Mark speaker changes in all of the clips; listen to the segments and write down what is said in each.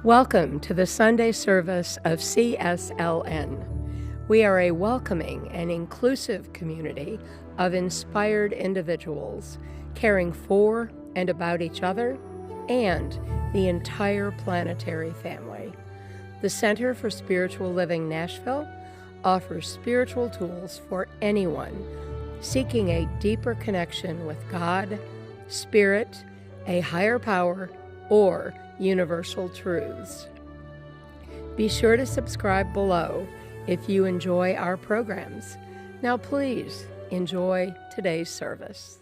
Speaker 1: Welcome to the Sunday service of CSLN. We are a welcoming and inclusive community of inspired individuals caring for and about each other and the entire planetary family. The Center for Spiritual Living Nashville offers spiritual tools for anyone seeking a deeper connection with God, Spirit, a higher power, or universal truths. Be sure to subscribe below if you enjoy our programs. Now please enjoy today's service.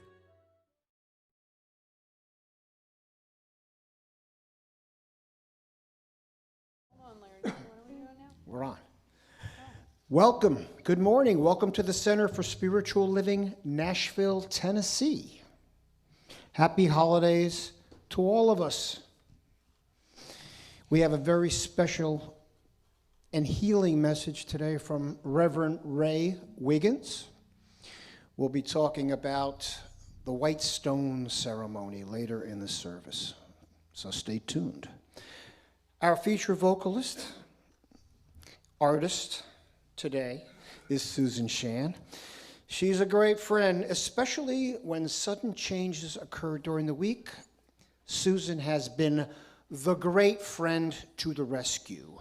Speaker 2: We're on. Welcome. Good morning. Welcome to the Center for Spiritual Living, Nashville, Tennessee. Happy holidays to all of us. We have a very special and healing message today from Reverend Ray Wiggins. We'll be talking about the White Stone ceremony later in the service, so stay tuned. Our feature vocalist, artist today is Susan Shan. She's a great friend, especially when sudden changes occur during the week. Susan has been the great friend to the rescue.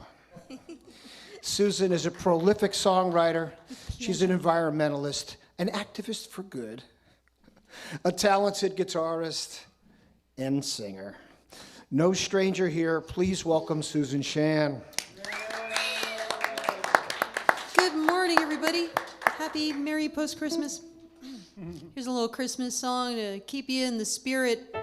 Speaker 2: Susan is a prolific songwriter. She's an environmentalist, an activist for good, a talented guitarist and singer. No stranger here. Please welcome Susan Shan.
Speaker 3: Good morning, everybody. Happy Merry Post-Christmas. Here's a little Christmas song to keep you in the spirit.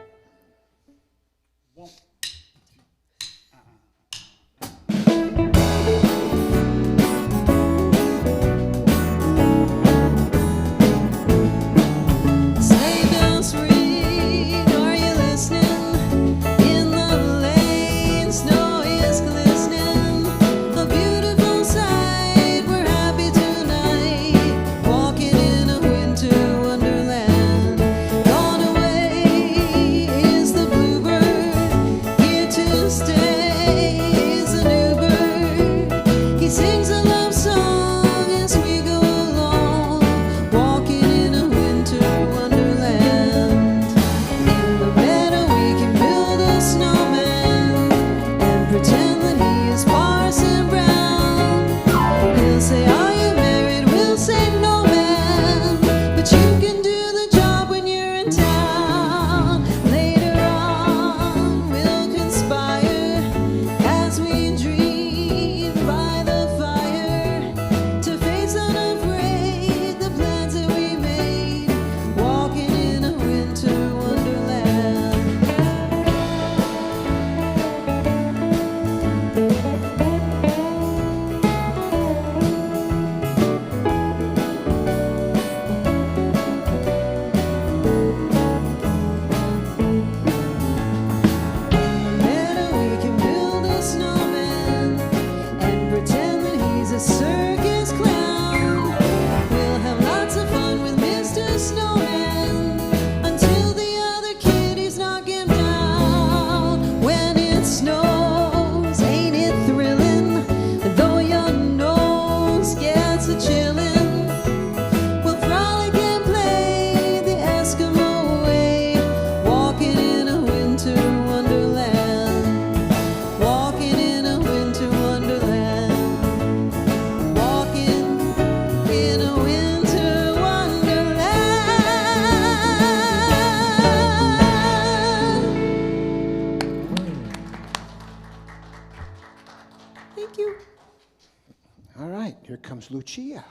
Speaker 2: Lucia.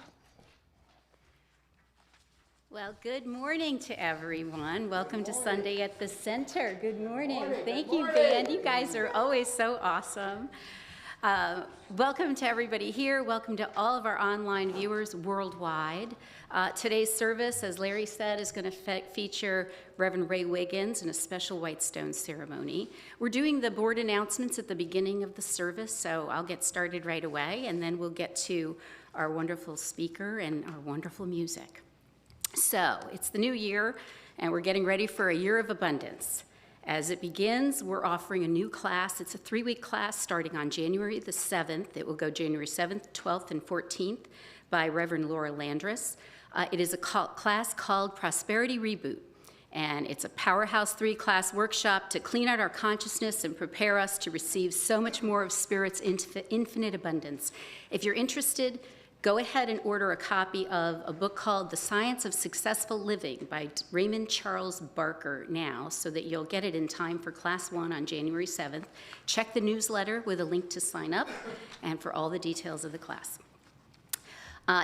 Speaker 4: Well, good morning to everyone. Welcome to Sunday at the Center. Good morning. Thank you, band. You guys are always so awesome. Welcome to everybody here. Welcome to all of our online viewers worldwide. Today's service, as Larry said, is going to feature Reverend Ray Wiggins and a special White Stone ceremony. We're doing the board announcements at the beginning of the service, so I'll get started right away, and then we'll get to our wonderful speaker and our wonderful music. So, it's the new year, and we're getting ready for a year of abundance. As it begins, we're offering a new class. It's a 3-week class starting on January the 7th. It will go January 7th, 12th, and 14th by Reverend Laura Landris. It is a class called Prosperity Reboot, and it's a Powerhouse 3-class workshop to clean out our consciousness and prepare us to receive so much more of Spirit's infinite abundance. If you're interested, go ahead and order a copy of a book called The Science of Successful Living by Raymond Charles Barker now, so that you'll get it in time for Class 1 on January 7th. Check the newsletter with a link to sign up and for all the details of the class.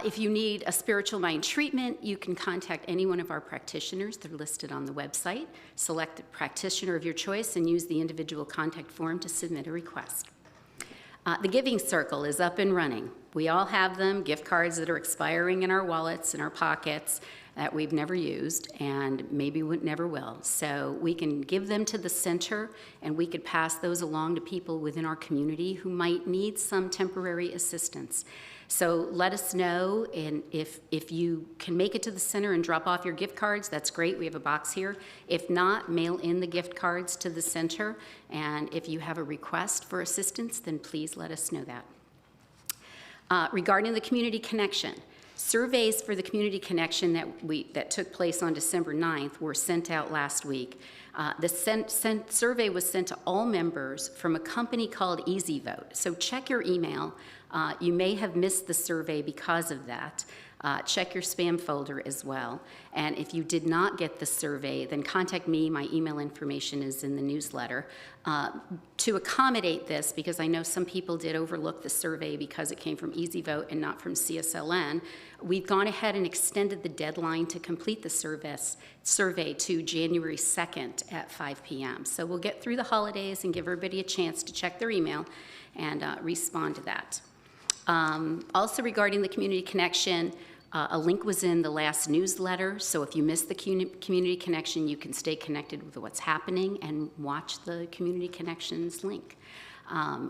Speaker 4: If you need a spiritual mind treatment, you can contact any one of our practitioners. They're listed on the website. Select the practitioner of your choice and use the individual contact form to submit a request. The Giving Circle is up and running. We all have them, gift cards that are expiring in our wallets, in our pockets, that we've never used and maybe never will. So we can give them to the center, and we could pass those along to people within our community who might need some temporary assistance. So let us know, and if you can make it to the center and drop off your gift cards, that's great. We have a box here. If not, mail in the gift cards to the center, and if you have a request for assistance, then please let us know that. Regarding the Community Connection, surveys for the Community Connection that took place on December 9th were sent out last week. The survey was sent to all members from a company called Easy Vote. So check your email. You may have missed the survey because of that. Check your spam folder as well. And if you did not get the survey, then contact me. My email information is in the newsletter. To accommodate this, because I know some people did overlook the survey because it came from Easy Vote and not from CSLN, we've gone ahead and extended the deadline to complete the survey to January 2nd at 5 p.m. So we'll get through the holidays and give everybody a chance to check their email and respond to that. Also regarding the Community Connection, a link was in the last newsletter, so if you missed the Community Connection, you can stay connected with what's happening and watch the Community Connections link.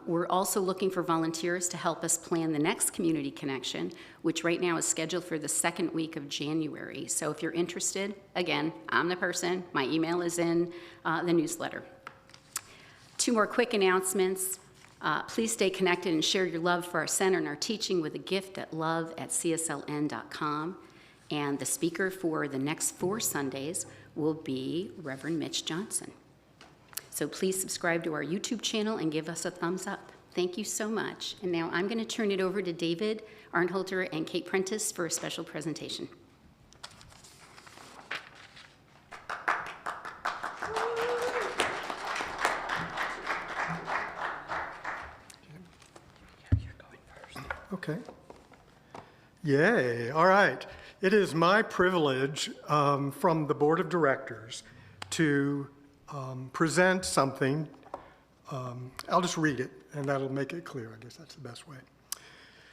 Speaker 4: We're also looking for volunteers to help us plan the next Community Connection, which right now is scheduled for the 2nd week of January. So if you're interested, again, I'm the person. My email is in the newsletter. 2 more quick announcements. Please stay connected and share your love for our center and our teaching with a gift at love@csln.com. And the speaker for the next 4 Sundays will be Reverend Mitch Johnson. So please subscribe to our YouTube channel and give us a thumbs up. Thank you so much. And now I'm going to turn it over to David Arnholter and Kate Prentice for a special presentation.
Speaker 5: Okay. Yay. All right. It is my privilege from the Board of Directors to present something. I'll just read it, and that'll make it clear. I guess that's the best way.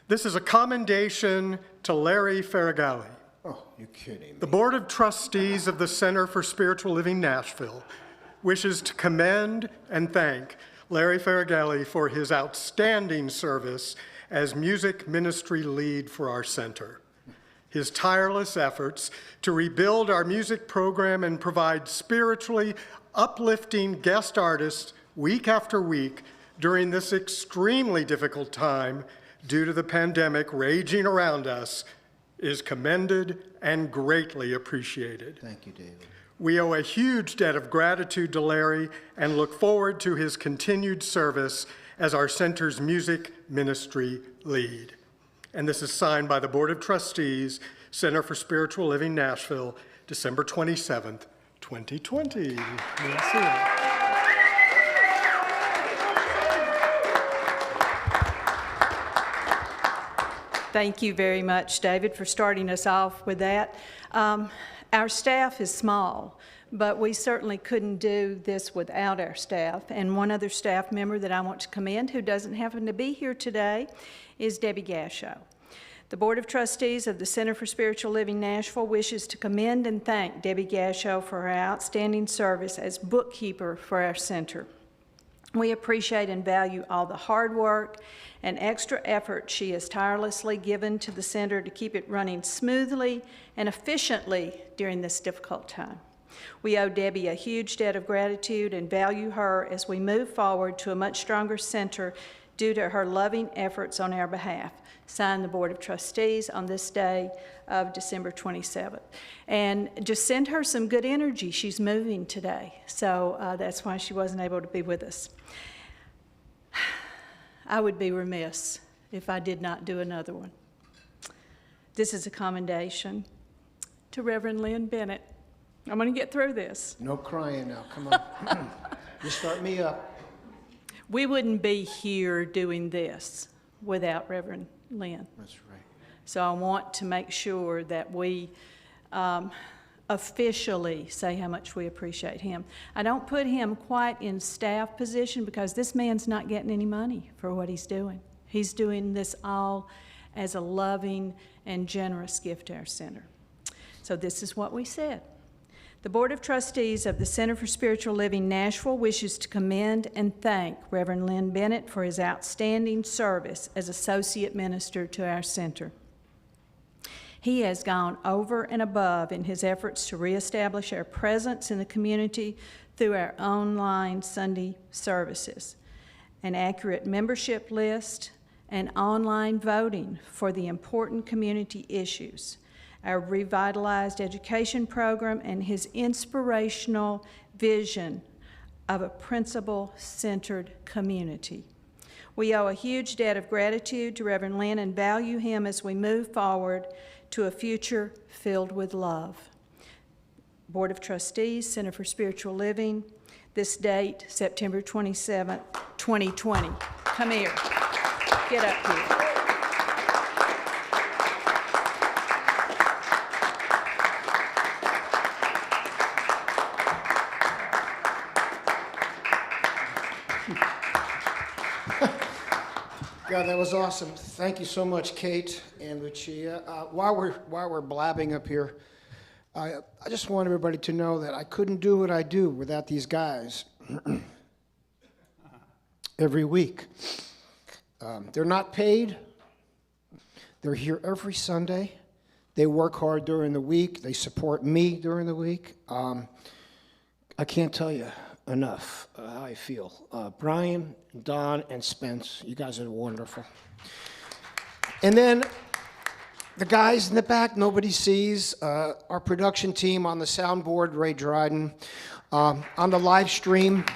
Speaker 5: This is a commendation to Larry Faragalli.
Speaker 2: Oh, you're kidding me.
Speaker 5: The Board of Trustees of the Center for Spiritual Living Nashville wishes to commend and thank Larry Faragalli for his outstanding service as music ministry lead for our center. His tireless efforts to rebuild our music program and provide spiritually uplifting guest artists week after week during this extremely difficult time due to the pandemic raging around us is commended and greatly appreciated.
Speaker 2: Thank you, David.
Speaker 5: We owe a huge debt of gratitude to Larry and look forward to his continued service as our center's music ministry lead. And this is signed by the Board of Trustees, Center for Spiritual Living, Nashville, December 27th, 2020.
Speaker 6: Thank you very much, David, for starting us off with that. Our staff is small, but we certainly couldn't do this without our staff. And one other staff member that I want to commend, who doesn't happen to be here today, is Debbie Gashow. The Board of Trustees of the Center for Spiritual Living Nashville wishes to commend and thank Debbie Gashow for her outstanding service as bookkeeper for our center. We appreciate and value all the hard work and extra effort she has tirelessly given to the center to keep it running smoothly and efficiently during this difficult time. We owe Debbie a huge debt of gratitude and value her as we move forward to a much stronger center due to her loving efforts on our behalf. Signed, the Board of Trustees on this day of December 27th. And just send her some good energy. She's moving today, so that's why she wasn't able to be with us. I would be remiss if I did not do another one. This is a commendation to Reverend Lynn Bennett. I'm going to get through this.
Speaker 2: No crying now, come on. You start me up.
Speaker 6: We wouldn't be here doing this without Reverend Lynn.
Speaker 2: That's right.
Speaker 6: So I want to make sure that we officially say how much we appreciate him. I don't put him quite in staff position because this man's not getting any money for what he's doing. He's doing this all as a loving and generous gift to our center. So this is what we said. The Board of Trustees of the Center for Spiritual Living Nashville wishes to commend and thank Reverend Lynn Bennett for his outstanding service as Associate Minister to our center. He has gone over and above in his efforts to reestablish our presence in the community through our online Sunday services, an accurate membership list, and online voting for the important community issues, our revitalized education program, and his inspirational vision of a principle-centered community. We owe a huge debt of gratitude to Reverend Lynn and value him as we move forward to a future filled with love. Board of Trustees, Center for Spiritual Living, this date, September 27th, 2020. Come here. Get up here.
Speaker 2: God, that was awesome. Thank you so much, Kate and Lucia. While we're blabbing up here, I just want everybody to know that I couldn't do what I do without these guys every week. They're not paid. They're here every Sunday. They work hard during the week. They support me during the week. I can't tell you enough how I feel. Brian, Don, and Spence, you guys are wonderful. And then the guys in the back nobody sees, our production team on the soundboard, Ray Dryden, on the live stream,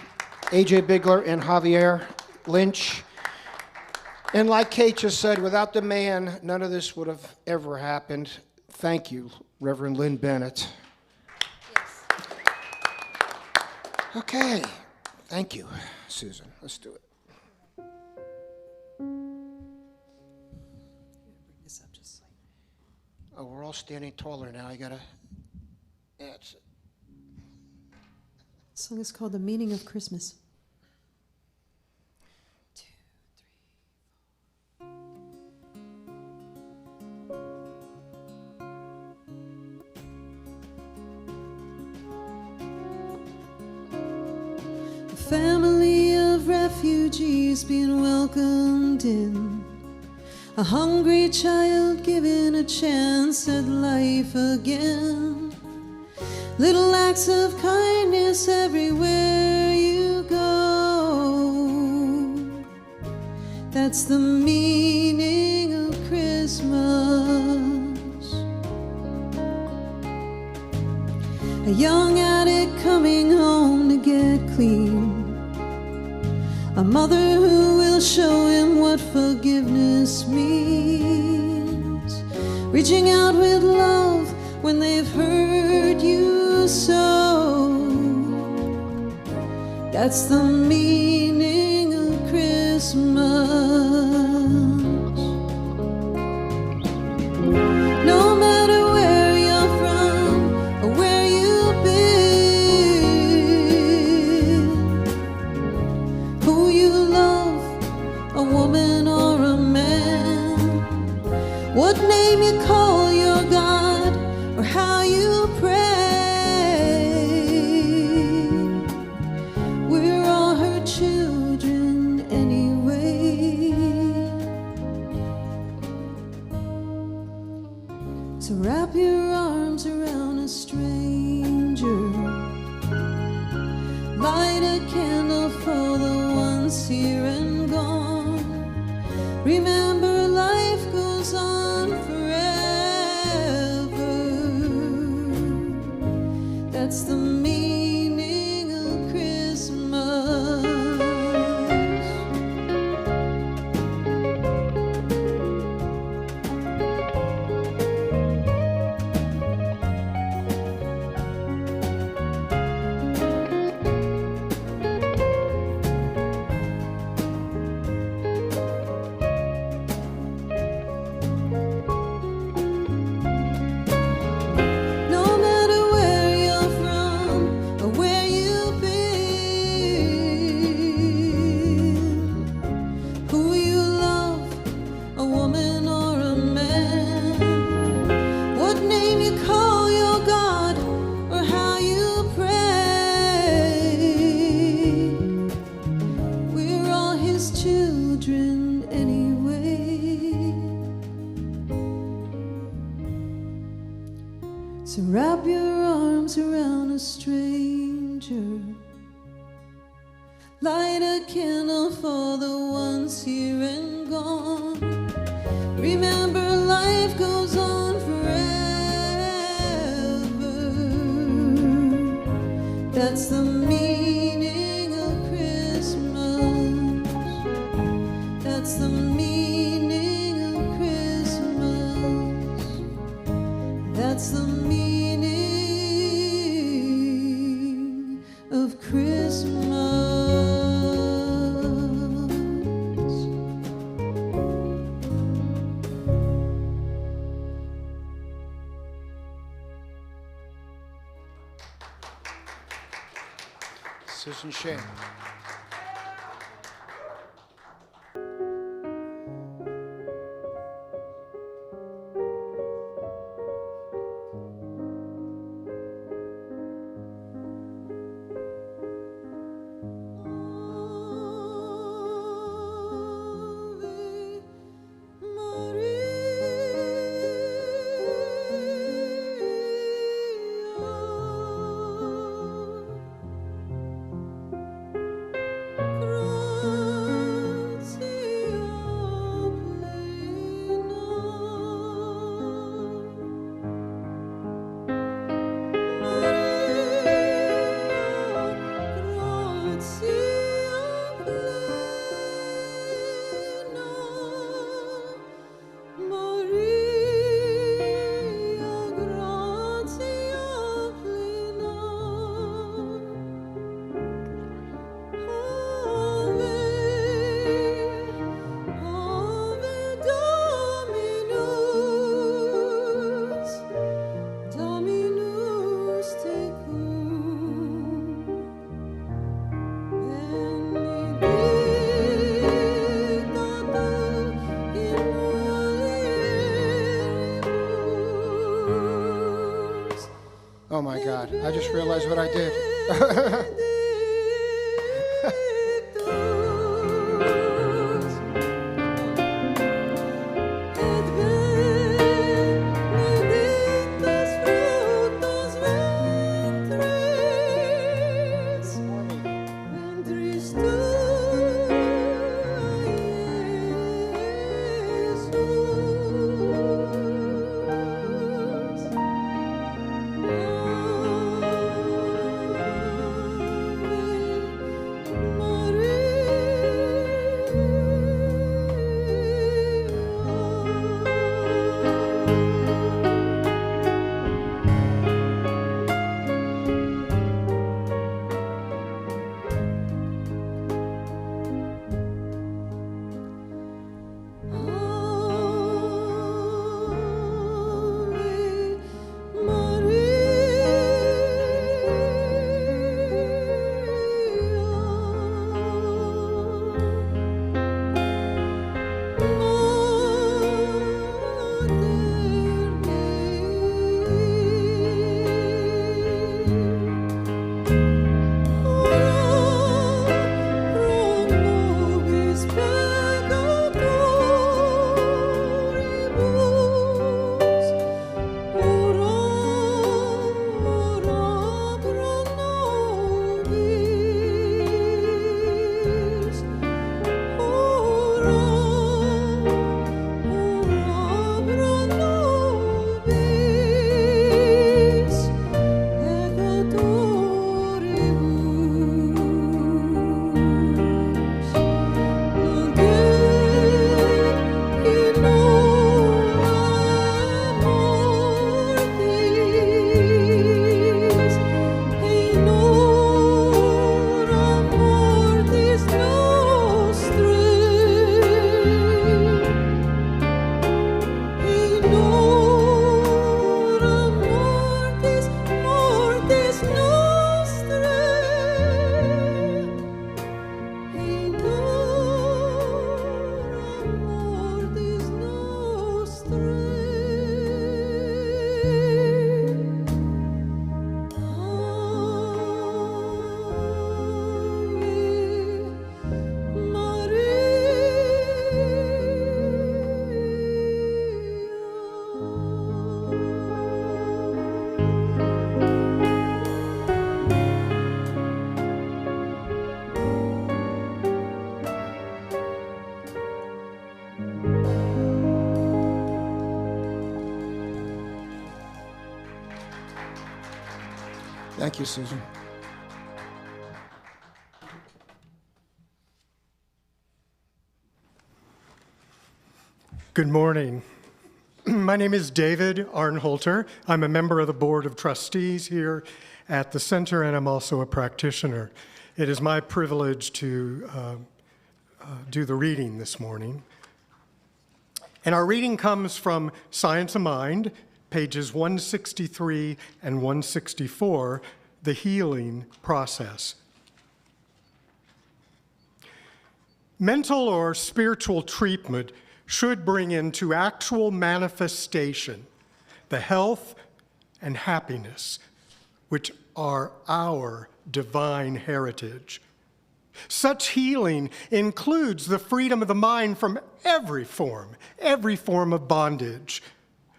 Speaker 2: AJ Bigler and Javier Lynch. And like Kate just said, without the man, none of this would have ever happened. Thank you, Reverend Lynn Bennett. Okay, thank you, Susan. Let's do it. Oh, we're all standing taller now. You gotta. Yeah, it's...
Speaker 3: The song is called "The Meaning of Christmas." 2, 3, 4. A family of refugees being welcomed in. A hungry child given a chance at life again. Little acts of kindness everywhere you go. That's the meaning of Christmas. A young addict coming home to get clean. A mother who will show him what forgiveness means. Reaching out with love when they've hurt you so. That's the meaning of Christmas. No matter where you're from or where you've been, who you love, a woman or a man, what name you call your God, or how you pray, we're all her children anyway. So wrap your arms around a stranger Light a candle for the ones here and gone. Remember, life goes on forever. That's the meaning of Christmas. No matter where you're from or where you've been, who you love, a woman or a man, what name you call your God or how you pray, we're all His children anyway. So wrap your arms around a stranger. Light a candle for the ones here and gone. Remember, life goes on forever. That's the meaning of Christmas. That's the meaning of Christmas. That's the meaning of Christmas.
Speaker 2: Susan Shane. Oh my God, I just realized what I did. Thank you, Susan.
Speaker 5: Good morning. My name is David Arnholter. I'm a member of the Board of Trustees here at the Center, and I'm also a practitioner. It is my privilege to do the reading this morning. And our reading comes from Science of Mind, pages 163 and 164, The Healing Process. Mental or spiritual treatment should bring into actual manifestation the health and happiness which are our divine heritage. Such healing includes the freedom of the mind from every form of bondage,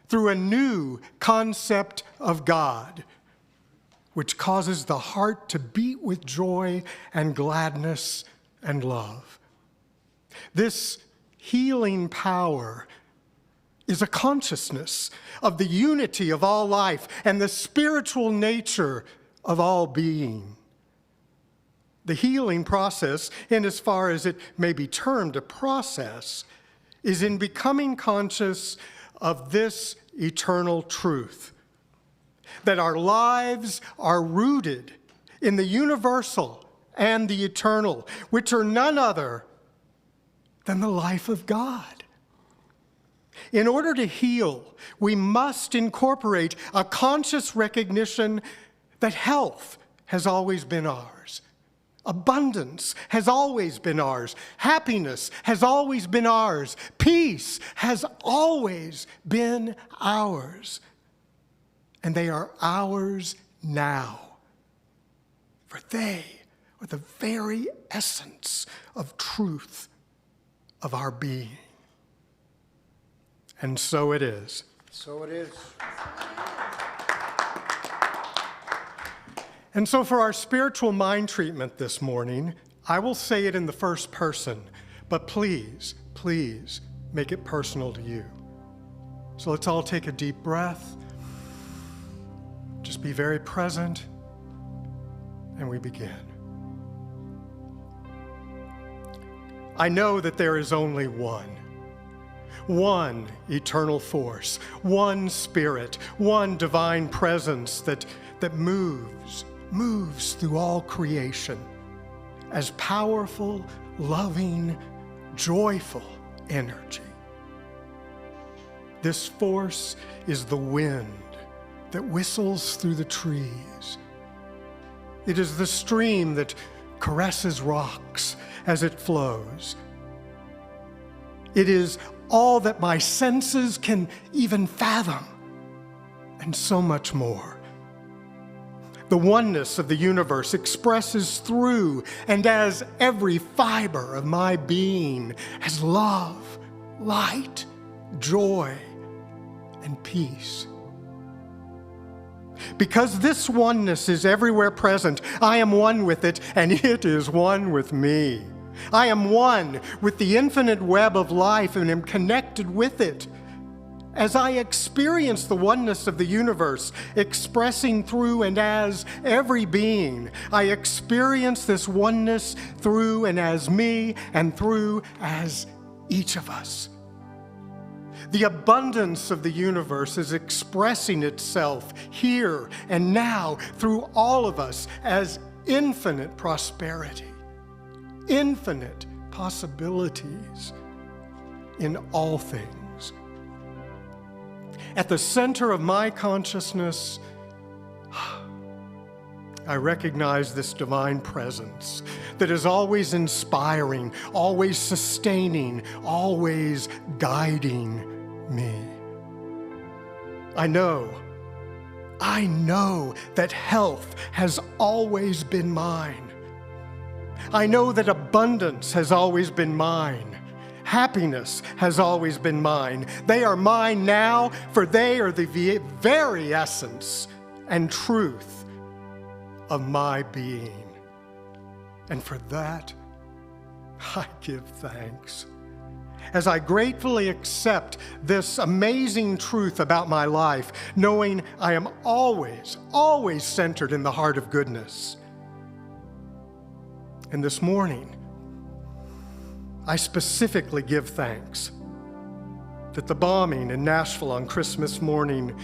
Speaker 5: through a new concept of God, which causes the heart to beat with joy and gladness and love. This healing power is a consciousness of the unity of all life and the spiritual nature of all being. The healing process, in as far as it may be termed a process, is in becoming conscious of this eternal truth, that our lives are rooted in the universal and the eternal, which are none other than the life of God. In order to heal, we must incorporate a conscious recognition that health has always been ours. Abundance has always been ours. Happiness has always been ours. Peace has always been ours. And they are ours now. For they are the very essence of truth of our being. And so it is.
Speaker 2: So it is.
Speaker 5: And so for our spiritual mind treatment this morning, I will say it in the first person, but please, please make it personal to you. So let's all take a deep breath. Just be very present, and we begin. I know that there is only one eternal force, one spirit, one divine presence that moves through all creation as powerful, loving, joyful energy. This force is the wind that whistles through the trees. It is the stream that caresses rocks as it flows. It is all that my senses can even fathom, and so much more. The oneness of the universe expresses through and as every fiber of my being as love, light, joy, and peace. Because this oneness is everywhere present, I am one with it, and it is one with me. I am one with the infinite web of life and am connected with it. As I experience the oneness of the universe, expressing through and as every being, I experience this oneness through and as me and through as each of us. The abundance of the universe is expressing itself here and now through all of us as infinite prosperity, infinite possibilities in all things. At the center of my consciousness, I recognize this divine presence that is always inspiring, always sustaining, always guiding me. I know that health has always been mine. I know that abundance has always been mine. Happiness has always been mine. They are mine now, for they are the very essence and truth of my being. And for that, I give thanks. as I gratefully accept this amazing truth about my life, knowing I am always, always centered in the heart of goodness. And this morning, I specifically give thanks that the bombing in Nashville on Christmas morning,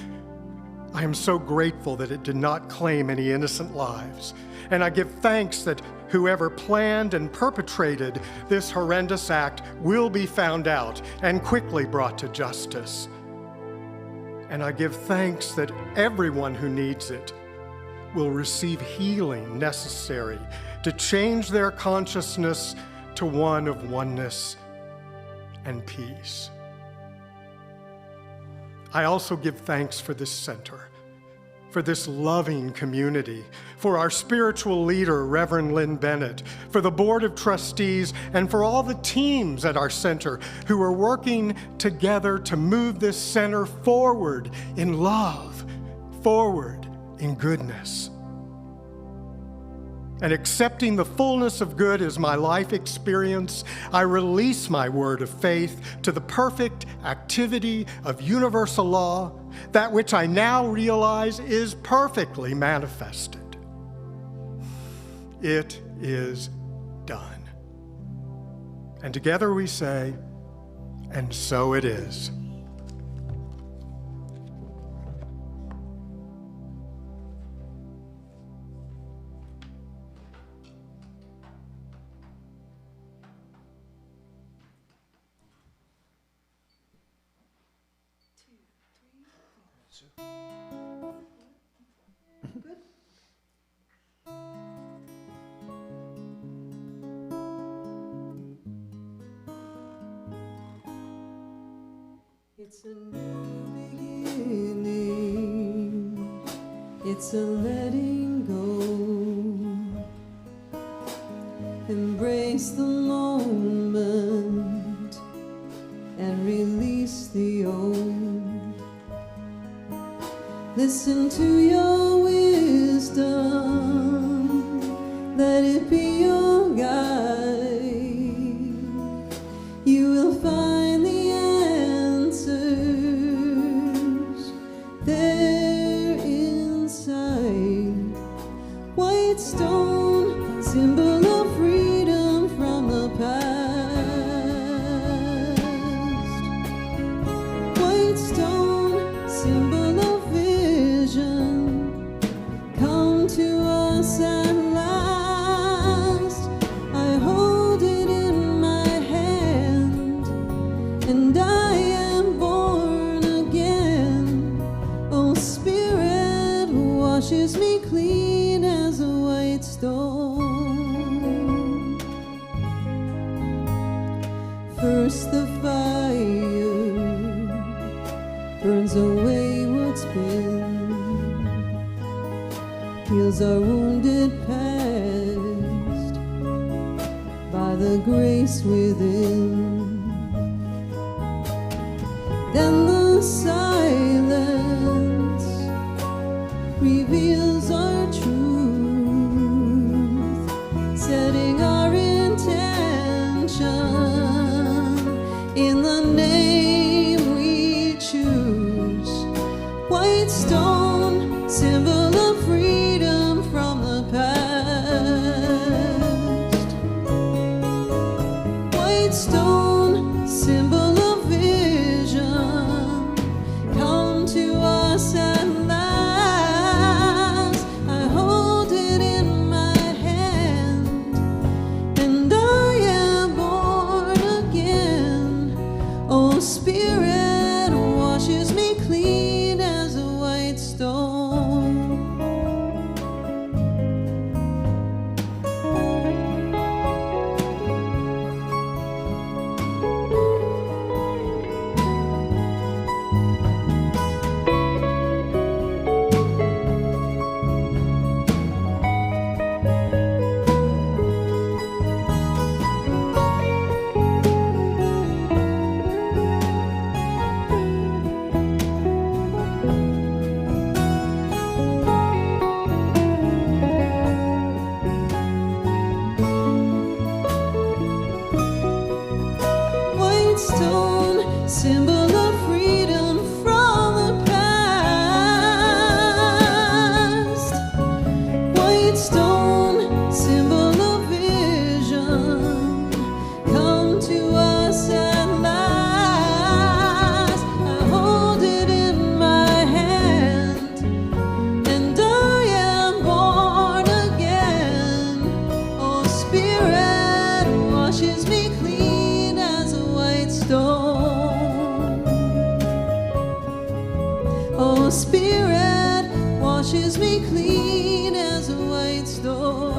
Speaker 5: I am so grateful that it did not claim any innocent lives. And I give thanks that whoever planned and perpetrated this horrendous act will be found out and quickly brought to justice. And I give thanks that everyone who needs it will receive healing necessary to change their consciousness to one of oneness and peace. I also give thanks for this center, for this loving community, for our spiritual leader, Reverend Lynn Bennett, for the Board of Trustees, and for all the teams at our center who are working together to move this center forward in love, forward in goodness. And accepting the fullness of good as my life experience, I release my word of faith to the perfect activity of universal law, that which I now realize is perfectly manifested. It is done. And together we say, and so it is.
Speaker 3: It's a new beginning, it's a letting go. Embrace the moment and release the old. Listen to your wisdom, let it be your guide. You will find the answers there inside. White stone, symbol of freedom from the past. White stone, symbol of vision, come to us at last. I hold it in my hand, and I am born again. Oh, Spirit washes me clean as a white stone. First the fire burns away what's been, heals our wounded past by the grace within. Then the silence reveals our truth, setting our intention in the name we choose. White stone, symbol of freedom from the past. White stone, symbol of vision, come to us at last. Spirit washes me clean as a white stone.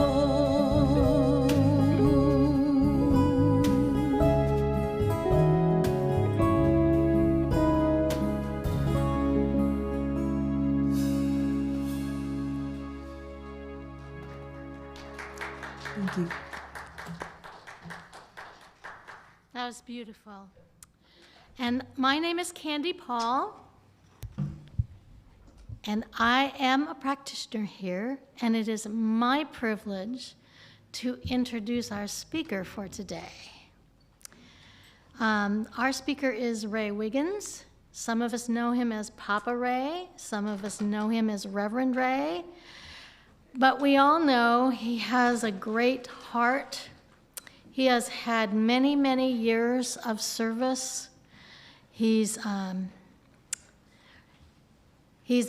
Speaker 3: Thank you.
Speaker 7: That was beautiful. And my name is Candy Paul, and I am a practitioner here, and it is my privilege to introduce our speaker for today. Our speaker is Ray Wiggins. Some of us know him as Papa Ray. Some of us know him as Reverend Ray. But we all know he has a great heart. He has had many, many years of service. He's been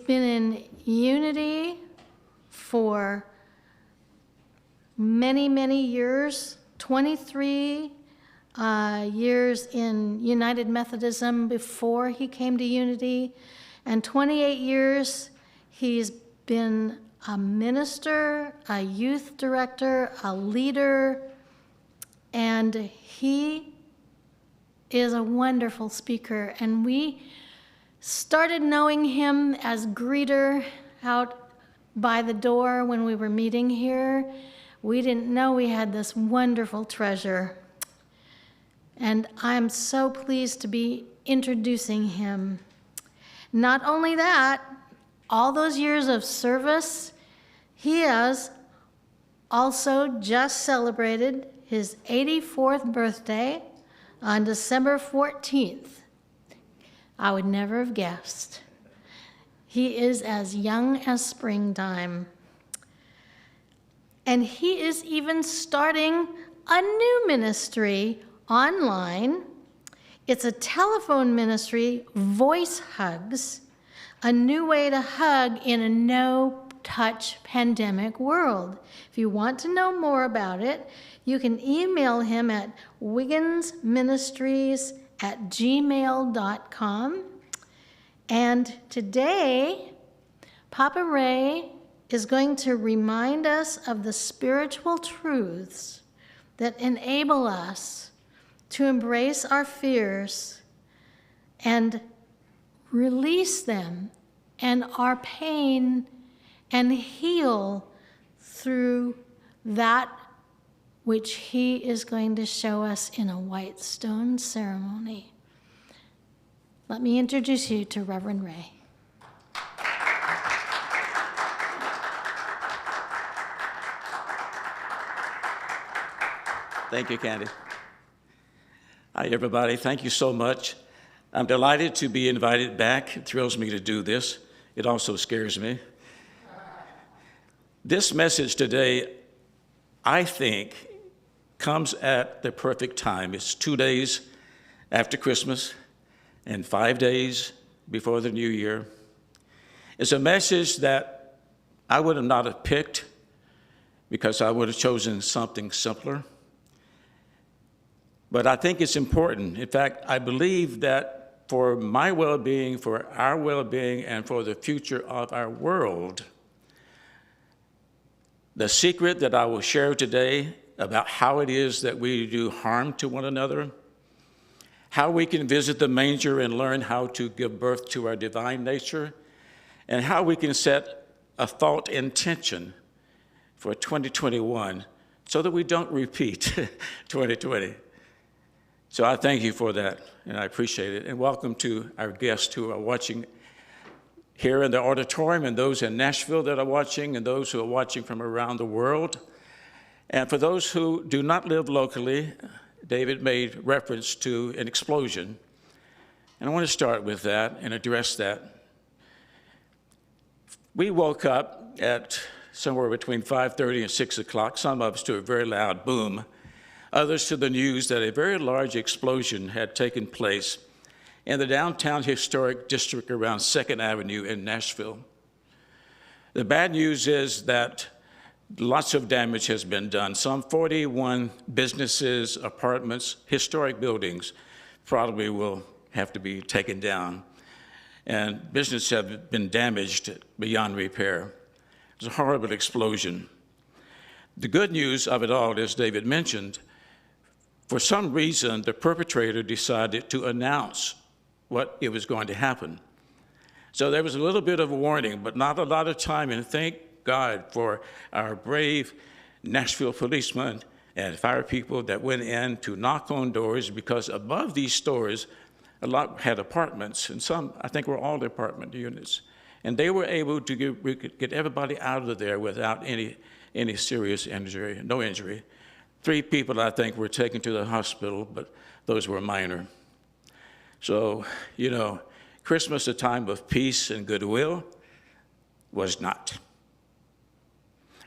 Speaker 7: in Unity for many, many years, 23 years in United Methodism before he came to Unity, and 28 years he's been a minister, a youth director, a leader, and he is a wonderful speaker. And we started knowing him as greeter out by the door when we were meeting here. We didn't know we had this wonderful treasure. And I'm so pleased to be introducing him. Not only that, all those years of service, he has also just celebrated his 84th birthday on December 14th. I would never have guessed. He is as young as springtime. And he is even starting a new ministry online. It's a telephone ministry, Voice Hugs, a new way to hug in a no-touch pandemic world. If you want to know more about it, you can email him at wigginsministries@gmail.com. And today, Papa Ray is going to remind us of the spiritual truths that enable us to embrace our fears and release them and our pain and heal through that which he is going to show us in a white stone ceremony. Let me introduce you to Reverend Ray.
Speaker 8: Thank you, Candy. Hi, everybody. Thank you so much. I'm delighted to be invited back. It thrills me to do this. It also scares me. This message today, I think, comes at the perfect time. It's 2 days after Christmas and 5 days before the new year. It's a message that I would have not have picked because I would have chosen something simpler. But I think it's important. In fact, I believe that for my well-being, for our well-being, and for the future of our world, the secret that I will share today about how it is that we do harm to one another, how we can visit the manger and learn how to give birth to our divine nature, and how we can set a thought intention for 2021 so that we don't repeat 2020. So I thank you for that, and I appreciate it. And welcome to our guests who are watching here in the auditorium, and those in Nashville that are watching, and those who are watching from around the world. And for those who do not live locally, David made reference to an explosion. And I want to start with that and address that. We woke up at somewhere between 5:30 and 6 o'clock, some of us to a very loud boom, others to the news that a very large explosion had taken place in the downtown historic district around 2nd Avenue in Nashville. The bad news is that lots of damage has been done. Some 41 businesses, apartments, historic buildings probably will have to be taken down. and businesses have been damaged beyond repair. It was a horrible explosion. The good news of it all, as David mentioned, for some reason, the perpetrator decided to announce what it was going to happen. So there was a little bit of a warning, but not a lot of time, and thank God for our brave Nashville policemen and fire people that went in to knock on doors, because above these stores, a lot had apartments, and some, I think, were all apartment units. And they were able to get everybody out of there without any serious injury, no injury. 3 people, I think, were taken to the hospital, but those were minor. So, you know, Christmas, a time of peace and goodwill, was not.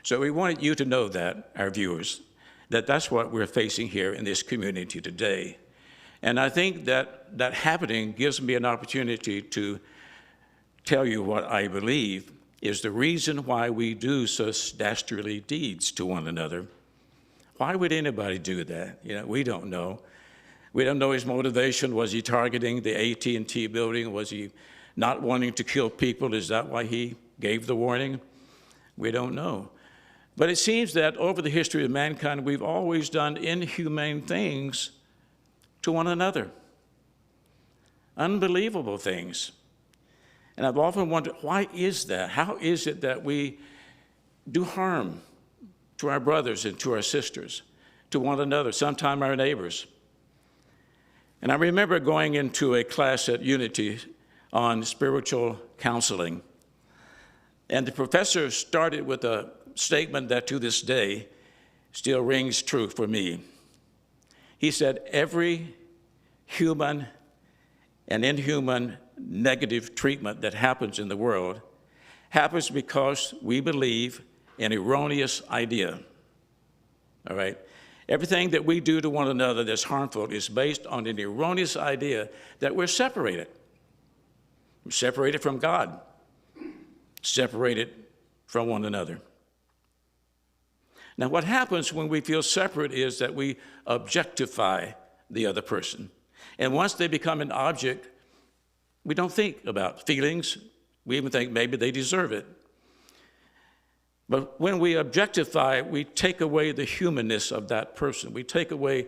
Speaker 8: So we wanted you to know that, our viewers, that that's what we're facing here in this community today. And I think that that happening gives me an opportunity to tell you what I believe is the reason why we do such dastardly deeds to one another. Why would anybody do that? You know, we don't know. We don't know his motivation. Was he targeting the AT&T building? Was he not wanting to kill people? Is that why he gave the warning? We don't know. But it seems that over the history of mankind, we've always done inhumane things to one another. Unbelievable things. And I've often wondered, why is that? How is it that we do harm to our brothers and to our sisters, to one another, sometimes our neighbors? And I remember going into a class at Unity on spiritual counseling. And the professor started with a statement that to this day still rings true for me. He said, every human and inhuman negative treatment that happens in the world happens because we believe an erroneous idea. All right? Everything that we do to one another that's harmful is based on an erroneous idea that we're separated. We're separated from God, separated from one another. Now, what happens when we feel separate is that we objectify the other person. And once they become an object, we don't think about feelings. We even think maybe they deserve it. But when we objectify, we take away the humanness of that person. We take away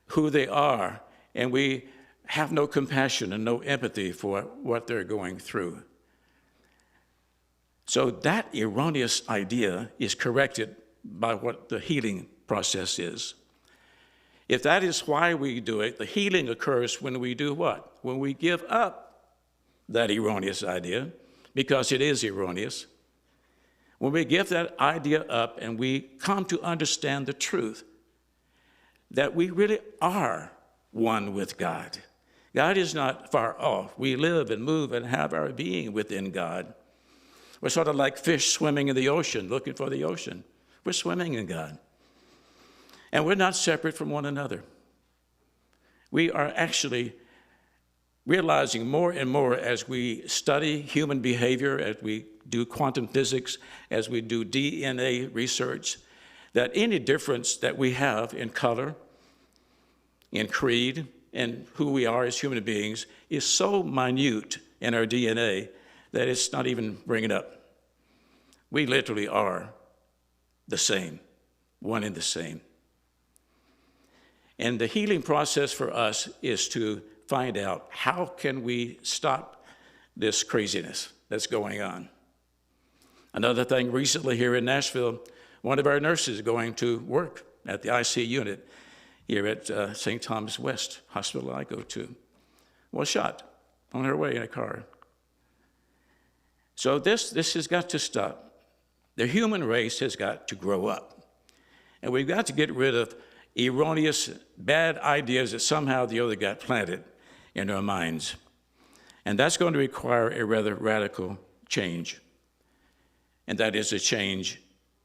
Speaker 8: who they are, and we have no compassion and no empathy for what they're going through. So that erroneous idea is corrected by what the healing process is. If that is why we do it, the healing occurs when we do what? When we give up that erroneous idea, because it is erroneous. When we give that idea up and we come to understand the truth that we really are one with God. God is not far off. We live and move and have our being within God. We're sort of like fish swimming in the ocean, looking for the ocean. We're swimming in God. And we're not separate from one another. We are actually realizing more and more as we study human behavior, as we do quantum physics, as we do DNA research, that any difference that we have in color, in creed, and who we are as human beings is so minute in our DNA that it's not even bringing up. We literally are the same, one and the same. And the healing process for us is to find out how can we stop this craziness that's going on. Another thing, recently here in Nashville, one of our nurses going to work at the IC unit here at St. Thomas West Hospital I go to was shot on her way in a car. So this has got to stop. The human race has got to grow up. And we've got to get rid of erroneous, bad ideas that somehow the other got planted in our minds. And that's going to require a rather radical change. And that is a change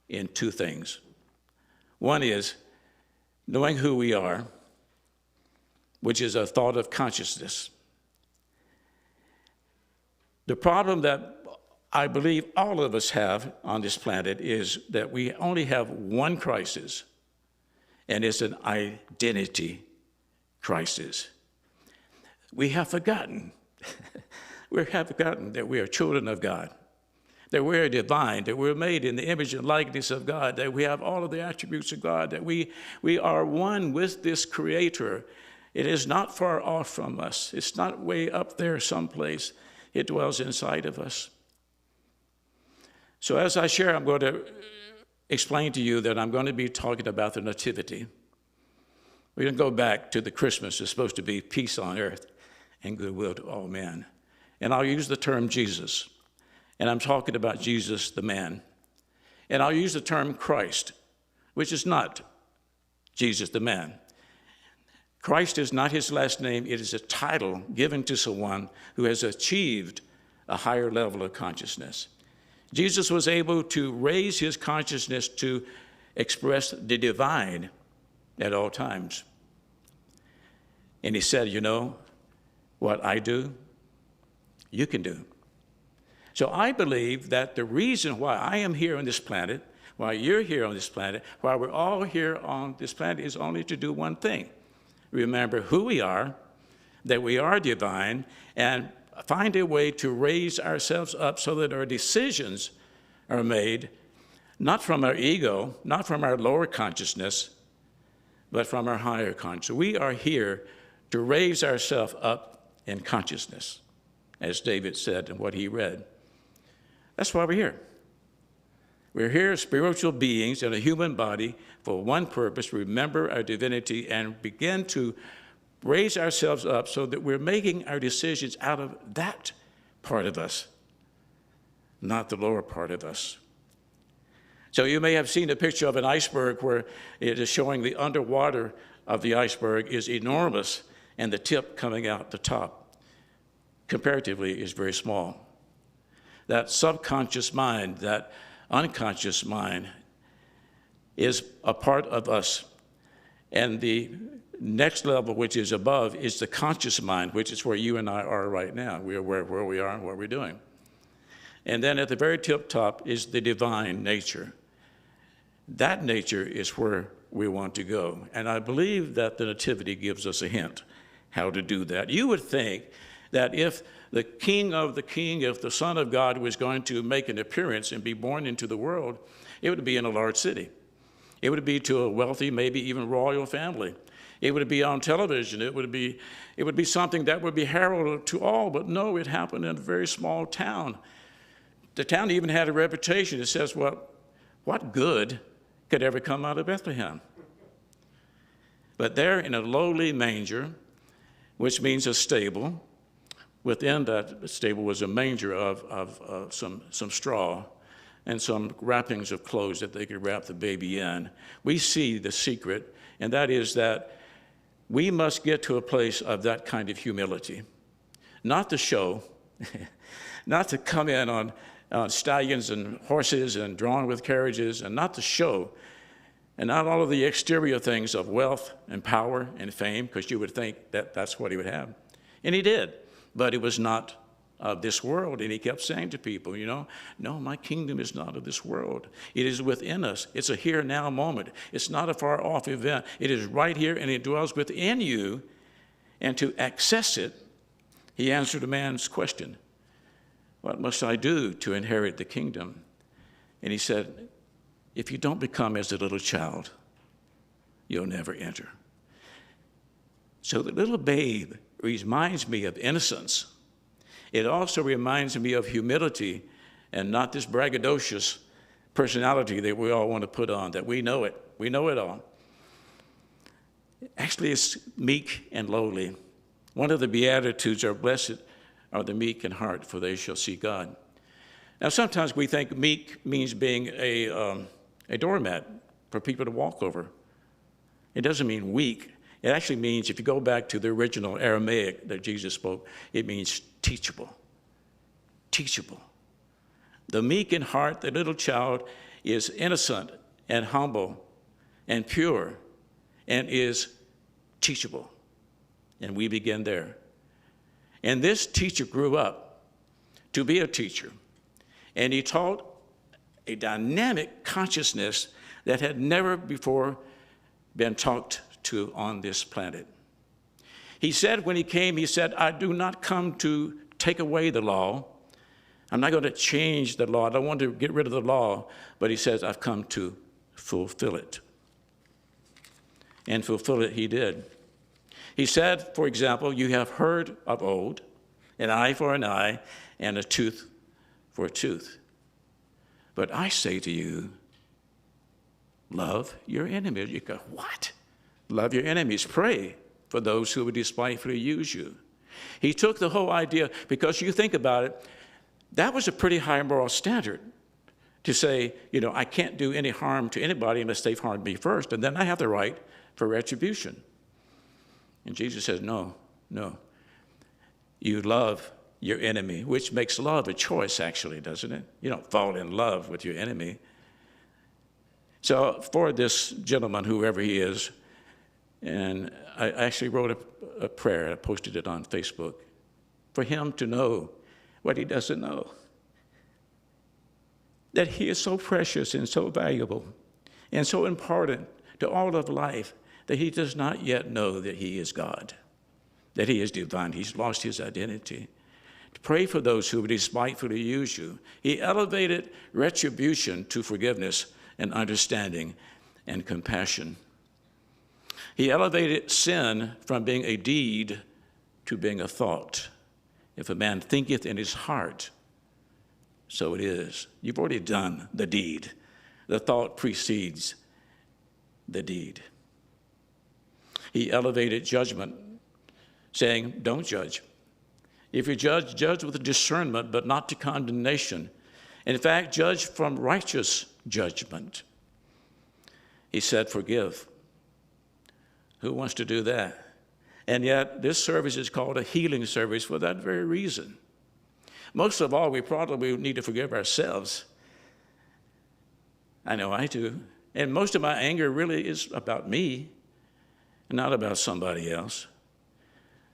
Speaker 8: in 2 things. One is knowing who we are, which is a thought of consciousness. The problem that I believe all of us have on this planet is that we only have one crisis, and it's an identity crisis. We have forgotten we have forgotten that we are children of God, that we are divine, that we're made in the image and likeness of God, that we have all of the attributes of God, that we are one with this Creator. It is not far off from us. It's not way up there someplace. It dwells inside of us. So as I share, I'm going to explain to you that I'm going to be talking about the Nativity. We're going to go back to the Christmas. It's supposed to be peace on earth and goodwill to all men. And I'll use the term Jesus. And I'm talking about Jesus, the man. And I'll use the term Christ, which is not Jesus, the man. Christ is not his last name. It is a title given to someone who has achieved a higher level of consciousness. Jesus was able to raise his consciousness to express the divine at all times. And he said, you know, what I do, you can do. So I believe that the reason why I am here on this planet, why you're here on this planet, why we're all here on this planet is only to do one thing. Remember who we are, that we are divine, and find a way to raise ourselves up so that our decisions are made not from our ego, not from our lower consciousness, but from our higher consciousness. We are here to raise ourselves up in consciousness, as David said in what he read. That's why we're here. We're here as spiritual beings in a human body for one purpose, remember our divinity and begin to raise ourselves up so that we're making our decisions out of that part of us, not the lower part of us. So you may have seen a picture of an iceberg where it is showing the underwater of the iceberg is enormous and the tip coming out the top comparatively is very small. That subconscious mind, that unconscious mind is a part of us. And the next level, which is above, is the conscious mind, which is where you and I are right now. We are aware of where we are and what we're doing. And then at the very tip top is the divine nature. That nature is where we want to go. And I believe that the Nativity gives us a hint how to do that. You would think that if the King of the King, if the Son of God was going to make an appearance and be born into the world, it would be in a large city. It would be to a wealthy, maybe even royal family. It would be on television. It would be something that would be heralded to all, but no, it happened in a very small town. The town even had a reputation. It says, well, what good could ever come out of Bethlehem? But there in a lowly manger, which means a stable, within that stable was a manger of some straw and some wrappings of clothes that they could wrap the baby in. We see the secret, and that is that we must get to a place of that kind of humility. Not to show, not to come in on stallions and horses and drawn with carriages, and not to show, and not all of the exterior things of wealth and power and fame, because you would think that that's what he would have. And he did, but it was not of this world. And he kept saying to people, you know, no, my kingdom is not of this world. It is within us. It's a here now moment. It's not a far off event. It is right here, and it dwells within you. And to access it, he answered a man's question, what must I do to inherit the kingdom? And he said, if you don't become as a little child, you'll never enter. So the little babe reminds me of innocence. It also reminds me of humility and not this braggadocious personality that we all want to put on, that we know it all. Actually, it's meek and lowly. One of the Beatitudes are, blessed are the meek in heart, for they shall see God. Now, sometimes we think meek means being a doormat for people to walk over. It doesn't mean weak. It actually means, if you go back to the original Aramaic that Jesus spoke, it means teachable. Teachable. The meek in heart, the little child, is innocent and humble and pure and is teachable. And we begin there. And this teacher grew up to be a teacher. And he taught a dynamic consciousness that had never before been taught to on this planet. He said when he came, he said, I do not come to take away the law. I'm not going to change the law. I don't want to get rid of the law. But he says, I've come to fulfill it. And fulfill it he did. He said, for example, you have heard of old, an eye for an eye, and a tooth for a tooth. But I say to you, love your enemies. You go, what? Love your enemies. Pray for those who would despitefully use you. He took the whole idea, because you think about it, that was a pretty high moral standard to say, I can't do any harm to anybody unless they've harmed me first, and then I have the right for retribution. And Jesus says, no. You love your enemy, which makes love a choice, actually, doesn't it? You don't fall in love with your enemy. So for this gentleman, whoever he is, and I actually wrote a prayer, I posted it on Facebook, for him to know what he doesn't know, that he is so precious and so valuable and so important to all of life that he does not yet know that he is God, that he is divine. He's lost his identity. To pray for those who would despitefully use you. He elevated retribution to forgiveness and understanding and compassion. He elevated sin from being a deed to being a thought. If a man thinketh in his heart, so it is. You've already done the deed. The thought precedes the deed. He elevated judgment, saying, don't judge. If you judge, judge with discernment, but not to condemnation. In fact, judge from righteous judgment. He said, forgive. Who wants to do that? And yet, this service is called a healing service for that very reason. Most of all, we probably need to forgive ourselves. I know I do. And most of my anger really is about me, and not about somebody else.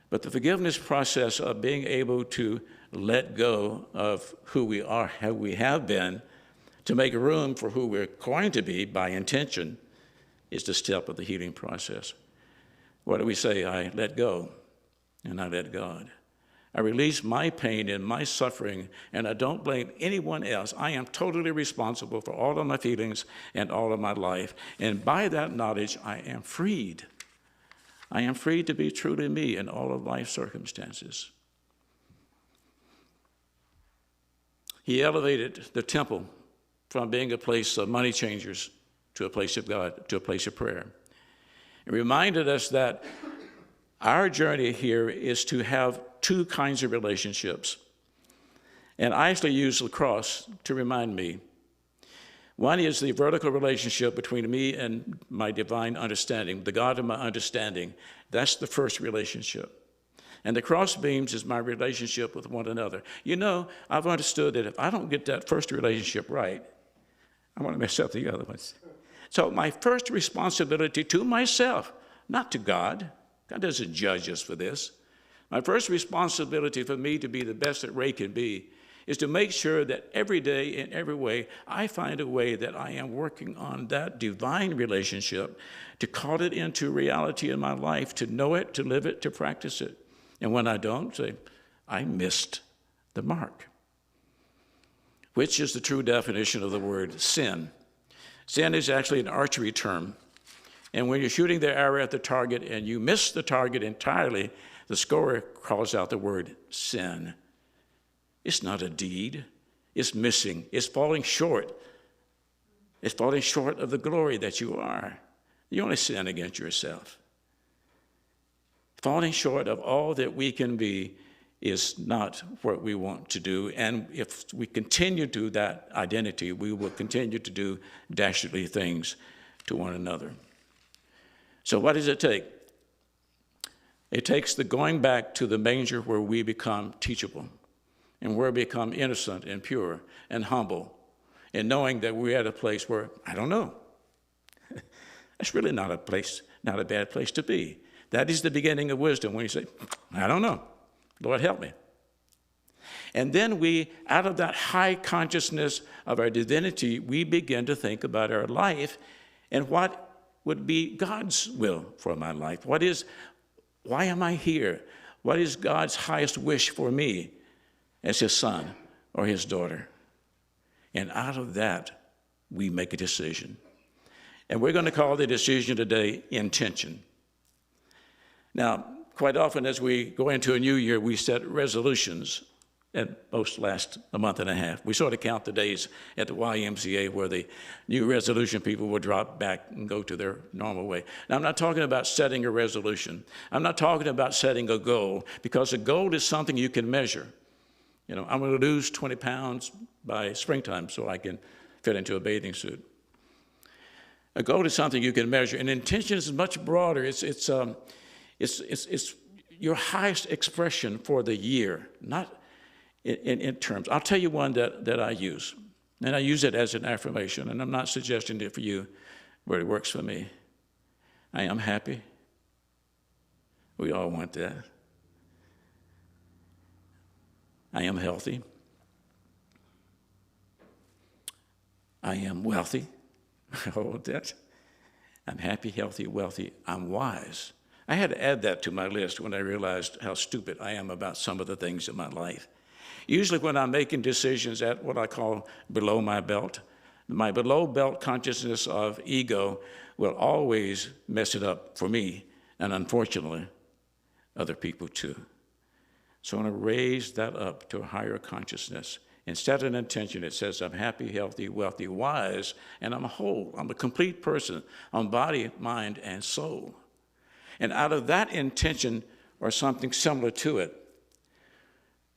Speaker 8: But the forgiveness process of being able to let go of who we are, how we have been, to make room for who we're going to be by intention, is the step of the healing process. What do we say? I let go, and I let God. I release my pain and my suffering, and I don't blame anyone else. I am totally responsible for all of my feelings and all of my life. And by that knowledge, I am freed. I am free to be truly me in all of life's circumstances. He elevated the temple from being a place of money changers to a place of God, to a place of prayer. It reminded us that our journey here is to have two kinds of relationships. And I actually use the cross to remind me. One is the vertical relationship between me and my divine understanding, the God of my understanding. That's the first relationship. And the cross beams is my relationship with one another. I've understood that if I don't get that first relationship right, I want to mess up the other ones. So my first responsibility to myself, not to God. God doesn't judge us for this. My first responsibility for me to be the best that Ray can be is to make sure that every day, in every way, I find a way that I am working on that divine relationship, to call it into reality in my life, to know it, to live it, to practice it. And when I don't, say, I missed the mark. Which is the true definition of the word sin. Sin is actually an archery term. And when you're shooting the arrow at the target and you miss the target entirely, the scorer calls out the word sin. It's not a deed. It's missing. It's falling short. It's falling short of the glory that you are. You only sin against yourself. Falling short of all that we can be is not what we want to do. And if we continue to that identity, we will continue to do dastardly things to one another. So what does it take? It takes the going back to the manger where we become teachable and where we become innocent and pure and humble, and knowing that we're at a place where, I don't know. That's really not a bad place to be. That is the beginning of wisdom, when you say, I don't know. Lord, help me. And then we, out of that high consciousness of our divinity, we begin to think about our life and what would be God's will for my life. Why am I here? What is God's highest wish for me? as his son or his daughter. And out of that, we make a decision. And we're going to call the decision today intention. Now, quite often as we go into a new year, we set resolutions. At most last a month and a half. We sort of count the days at the YMCA where the new resolution people will drop back and go to their normal way. Now, I'm not talking about setting a resolution. I'm not talking about setting a goal, because a goal is something you can measure. You know, I'm going to lose 20 pounds by springtime so I can fit into a bathing suit. A goal is something you can measure, and intention is much broader. It's your highest expression for the year, not in terms. I'll tell you one that I use, and I use it as an affirmation, and I'm not suggesting it for you, but it works for me. I am happy. We all want that. I am healthy. I am wealthy. I want that. I'm happy, healthy, wealthy. I'm wise. I had to add that to my list when I realized how stupid I am about some of the things in my life. Usually when I'm making decisions at what I call below my belt, my below belt consciousness of ego will always mess it up for me, and unfortunately, other people too. So I want to raise that up to a higher consciousness. Instead of an intention, it says I'm happy, healthy, wealthy, wise, and I'm whole. I'm a complete person on body, mind, and soul. And out of that intention, or something similar to it,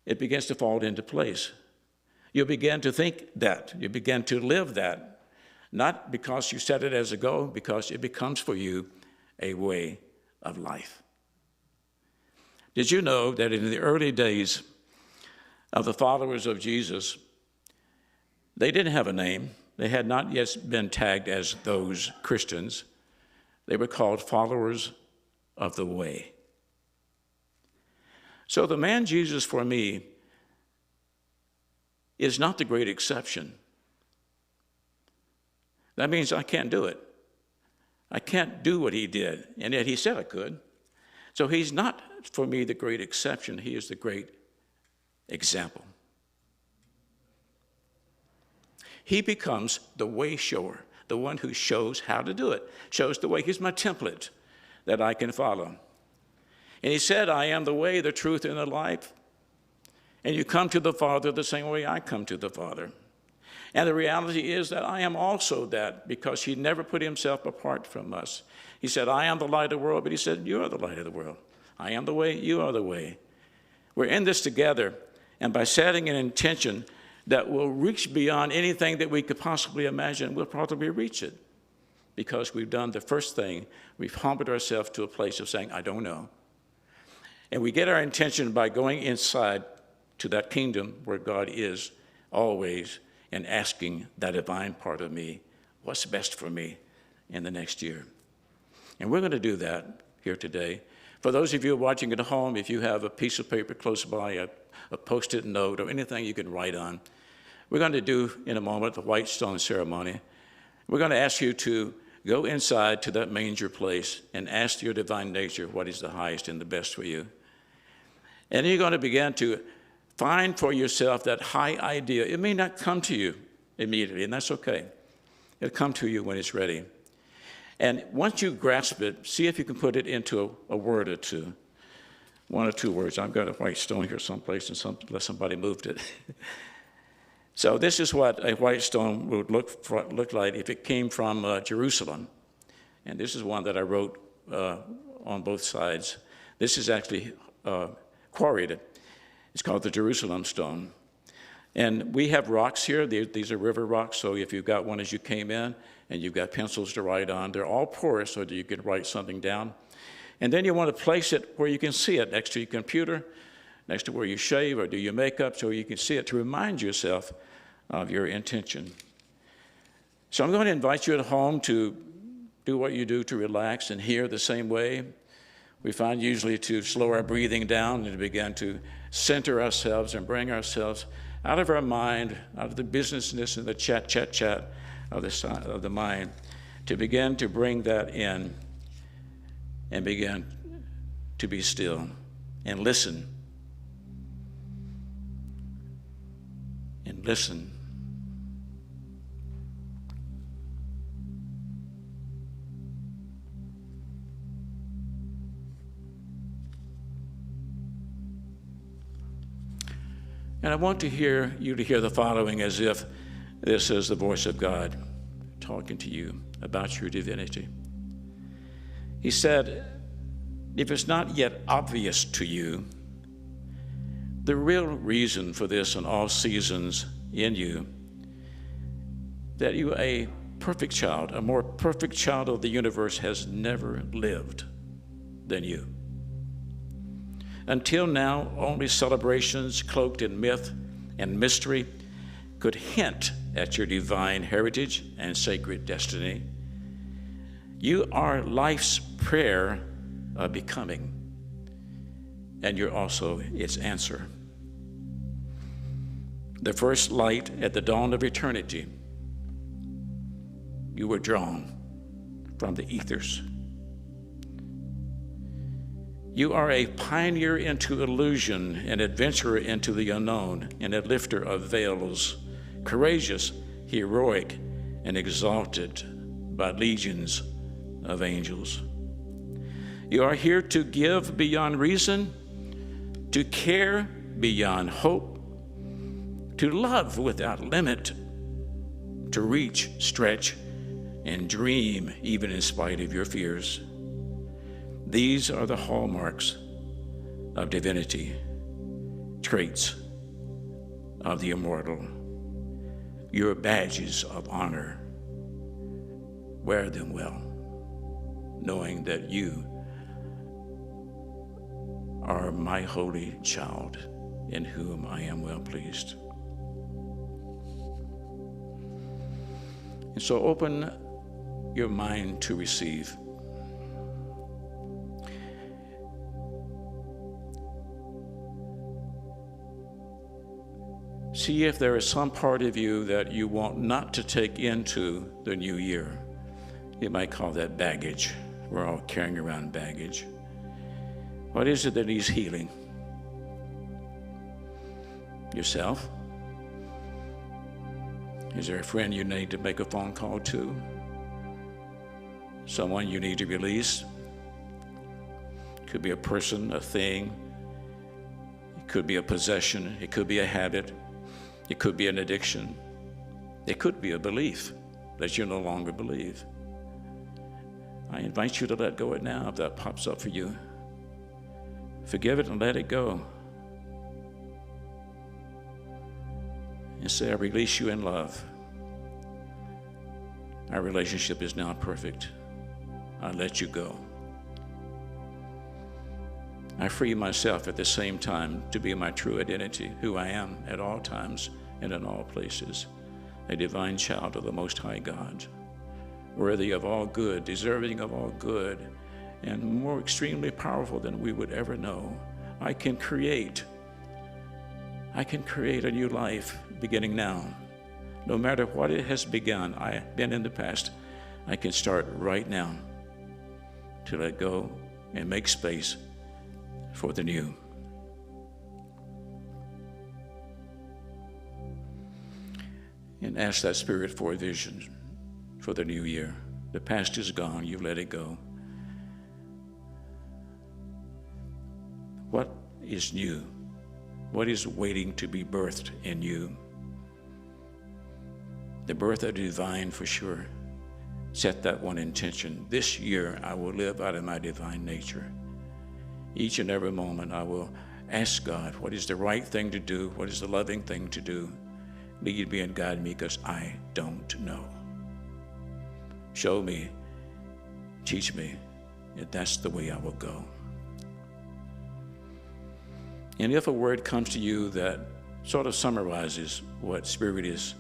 Speaker 8: it begins to fall into place. You begin to think that. You begin to live that. Not because you set it as a goal, because it becomes for you a way of life. Did you know that in the early days of the followers of Jesus, they didn't have a name. They had not yet been tagged as those Christians. They were called followers of the way. So the man Jesus for me is not the great exception. That means I can't do it. I can't do what he did, and yet he said I could. So he's not, for me, the great exception. He is the great example. He becomes the way shower, the one who shows how to do it, shows the way. He's my template that I can follow. And he said, I am the way, the truth, and the life. And you come to the Father the same way I come to the Father. And the reality is that I am also that, because he never put himself apart from us. He said, I am the light of the world, but he said, you are the light of the world. I am the way, you are the way. We're in this together, and by setting an intention that will reach beyond anything that we could possibly imagine, we'll probably reach it. Because we've done the first thing, we've humbled ourselves to a place of saying, I don't know. And we get our intention by going inside to that kingdom where God is always, and asking that divine part of me, what's best for me in the next year? And we're going to do that here today. For those of you watching at home, if you have a piece of paper close by, a Post-it note, or anything you can write on, we're going to do in a moment the white stone ceremony. We're going to ask you to go inside to that manger place and ask your divine nature what is the highest and the best for you. And you're going to begin to find for yourself that high idea. It may not come to you immediately, and that's okay. It'll come to you when it's ready. And once you grasp it, see if you can put it into a word or two. One or two words. I've got a white stone here someplace, unless somebody moved it. So this is what a white stone would look like if it came from Jerusalem. And this is one that I wrote on both sides. This is actually quarried. It's called the Jerusalem stone. And we have rocks here. These are river rocks, so if you've got one as you came in and you've got pencils to write on, they're all porous so that you can write something down. And then you want to place it where you can see it, next to your computer, next to where you shave or do your makeup, so you can see it to remind yourself of your intention. So I'm going to invite you at home to do what you do to relax and hear the same way. We find usually to slow our breathing down and to begin to center ourselves and bring ourselves out of our mind, out of the businessness and the chat of the mind, to begin to bring that in and begin to be still and listen and listen. And I want you to hear the following as if this is the voice of God talking to you about your divinity. He said, if it's not yet obvious to you, the real reason for this in all seasons in you, that you are a perfect child, a more perfect child of the universe has never lived than you. Until now, only celebrations cloaked in myth and mystery could hint at your divine heritage and sacred destiny. You are life's prayer of becoming, and you're also its answer. The first light at the dawn of eternity, you were drawn from the ethers. You are a pioneer into illusion, an adventurer into the unknown, and a lifter of veils, courageous, heroic, and exalted by legions of angels. You are here to give beyond reason, to care beyond hope, to love without limit, to reach, stretch, and dream even in spite of your fears. These are the hallmarks of divinity, traits of the immortal, your badges of honor. Wear them well, knowing that you are my holy child in whom I am well pleased. And so open your mind to receive. See if there is some part of you that you want not to take into the new year. You might call that baggage. We're all carrying around baggage. What is it that needs healing? Yourself? Is there a friend you need to make a phone call to? Someone you need to release? It could be a person, a thing. It could be a possession. It could be a habit. It could be an addiction. It could be a belief that you no longer believe. I invite you to let go of it now if that pops up for you. Forgive it and let it go. And say, I release you in love. Our relationship is now perfect. I let you go. I free myself at the same time to be my true identity, who I am at all times and in all places, a divine child of the Most High God, worthy of all good, deserving of all good, and more extremely powerful than we would ever know. I can create a new life beginning now. No matter what it has begun, I've been in the past, I can start right now to let go and make space for the new. And ask that Spirit for a vision for the new year. The past is gone, you let it go. What is new? What is waiting to be birthed in you? The birth of the divine for sure. Set that one intention. This year I will live out of my divine nature. Each and every moment I will ask God, what is the right thing to do? What is the loving thing to do? Lead me and guide me, because I don't know. Show me, teach me, and that's the way I will go. And if a word comes to you that sort of summarizes what Spirit is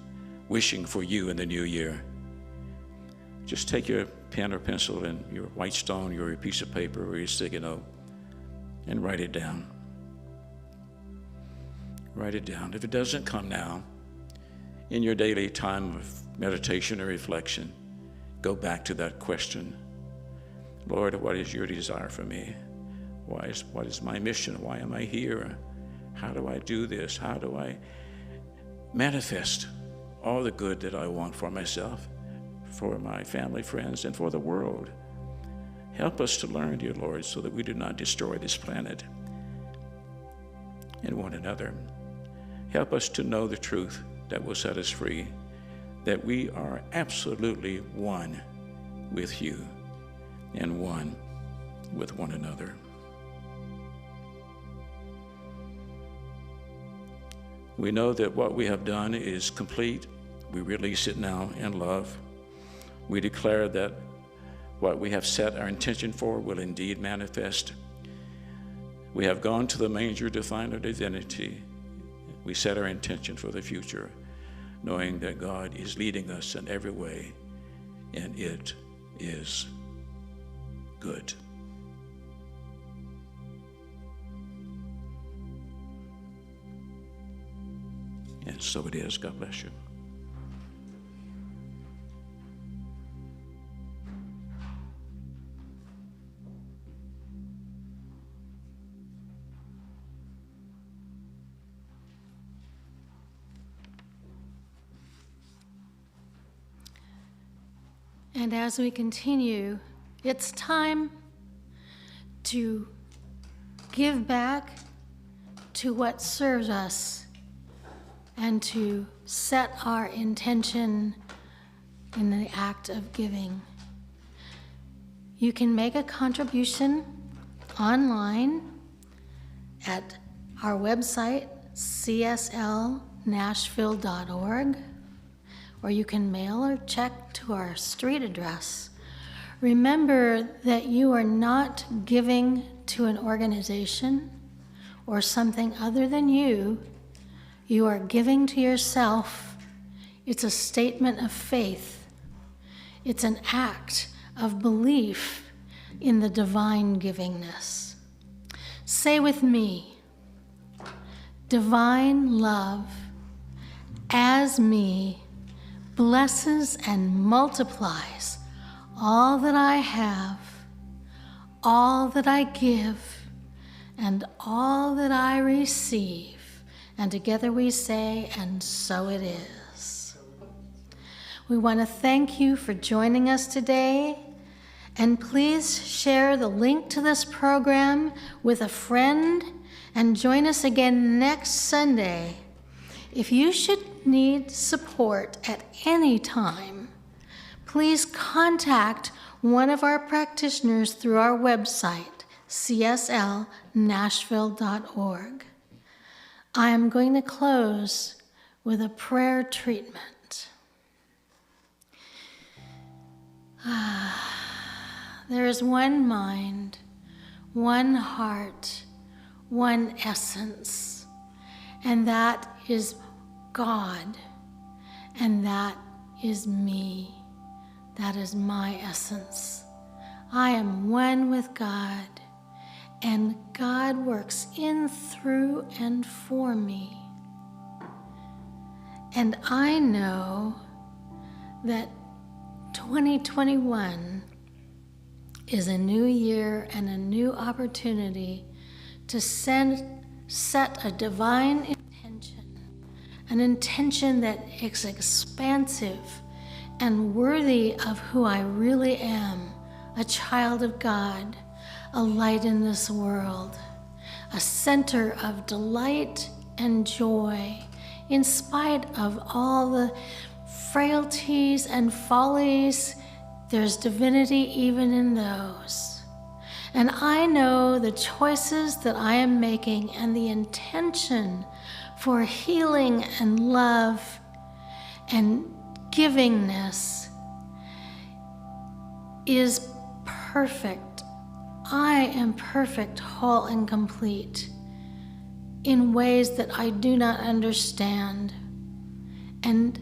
Speaker 8: wishing for you in the new year, just take your pen or pencil and your white stone, your piece of paper or your sticky note, and write it down. Write it down. If it doesn't come now, in your daily time of meditation or reflection, go back to that question. Lord, what is your desire for me? What is my mission? Why am I here? How do I do this? How do I manifest all the good that I want for myself, for my family, friends, and for the world. Help us to learn, dear Lord, so that we do not destroy this planet and one another. Help us to know the truth that will set us free, that we are absolutely one with you and one with one another. We know that what we have done is complete. We release it now in love. We declare that what we have set our intention for will indeed manifest. We have gone to the manger to find our divinity. We set our intention for the future, knowing that God is leading us in every way, and it is good. And so it is. God bless you.
Speaker 7: And as we continue, it's time to give back to what serves us and to set our intention in the act of giving. You can make a contribution online at our website, cslnashville.org, or you can mail or check to our street address. Remember that you are not giving to an organization or something other than you. You are giving to yourself. It's a statement of faith. It's an act of belief in the divine givingness. Say with me, divine love as me blesses and multiplies all that I have, all that I give, and all that I receive. And together we say, and so it is. We want to thank you for joining us today. And please share the link to this program with a friend and join us again next Sunday. If you should need support at any time, please contact one of our practitioners through our website, cslnashville.org. I am going to close with a prayer treatment. There is one mind, one heart, one essence, and that is God, and that is me. That is my essence. I am one with God, and God works in, through, and for me. And I know that 2021 is a new year and a new opportunity to set a divine intention, an intention that is expansive and worthy of who I really am, a child of God, a light in this world, a center of delight and joy, in spite of all the frailties and follies. There's divinity even in those. And I know the choices that I am making and the intention for healing and love and givingness is perfect. I am perfect, whole, and complete in ways that I do not understand. And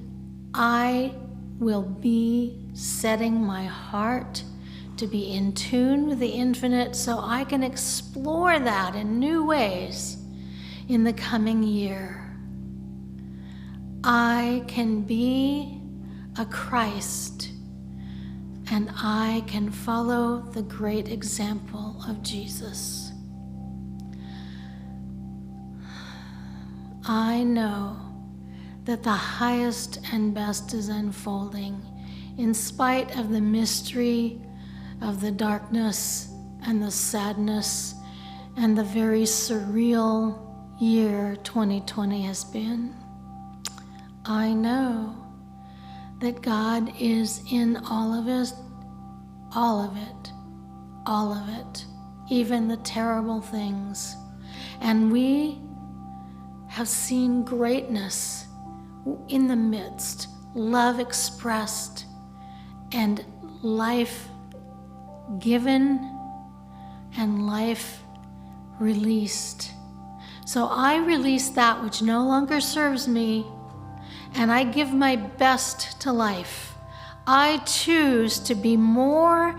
Speaker 7: I will be setting my heart to be in tune with the infinite so I can explore that in new ways in the coming year. I can be a Christ, and I can follow the great example of Jesus. I know that the highest and best is unfolding, in spite of the mystery of the darkness and the sadness and the very surreal year 2020 has been. I know that God is in all of it, all of it, all of it, even the terrible things. And we have seen greatness in the midst, love expressed, and life given and life released. So I release that which no longer serves me, and I give my best to life. I choose to be more